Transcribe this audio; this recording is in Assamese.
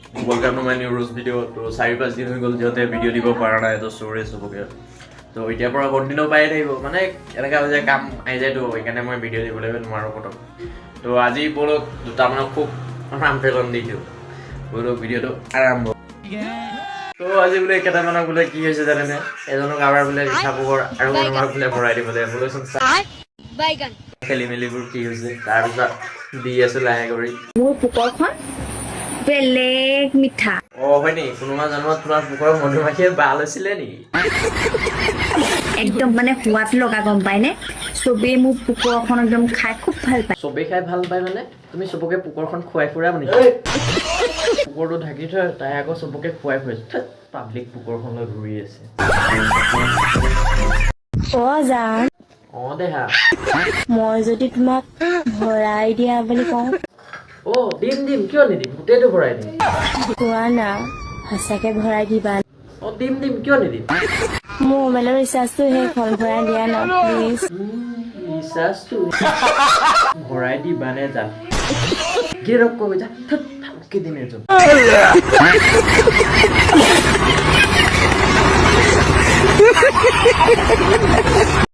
Welcome to my new Rose video. তো 4-5 দিন হৈ গ'ল যেতে ভিডিও দিব পৰা নাই তো সৰে সবকে তো এতিয়া পৰা কন্টিনিউ পাই থাকিব মানে এনেকা হৈ যায় কাম আই যায় তো এইকাৰণে মই ভিডিও দিবলৈ নোৱাৰো পটক তো আজি বলো দুটা মানে খুব আৰাম পেলন দি দিও বলো ভিডিওটো আৰম্ভ তো আজি বোলে কেটা মানে বোলে কি হৈছে জানেনে এজনক আবাৰ বোলে চাপকৰ আৰু কোনোবা বোলে ভৰাই দিবলৈ বলেচোন বাইগান খেলি মেলিবোৰ কি হৈছে তাৰ পিছত দি আছে লাহে কৰি মোৰ পুকৰখন বেলেগ মিঠা হয় নি কোনোবা জন্মত তোমাৰ পুকৰ মধুমাখিয়ে বাল হৈছিলে নেকি একদম মানে সোৱাদ লগা গম পায়নে চবেই মোৰ পুকৰখন একদম খাই খুব ভাল পায় চবেই খাই ভাল পায় মানে তুমি চবকে পুকৰখন খুৱাই ফুৰা নেকি পুকৰটো ঢাকি থৈ তাই আকৌ চবকে খুৱাই ফুৰিছে পাব্লিক পুকৰখন লৈ ঘূৰি আছে জান দেহা মই যদি তোমাক ভৰাই দিয়া বুলি কওঁ দিম কিয় নিদিম গোটেইটো ভৰাই দিম কোৱা না সঁচাকে ভৰাই দিবা দিম কিয় নিদিম মোৰ মোবাইলৰ ৰিচাৰ্জটো সেইখন ভৰাই দিয়া না প্লিজ ৰিচাৰ্জটো ভৰাই দিবা নে যা গিৰক কবি যা ভালকে দিম এজন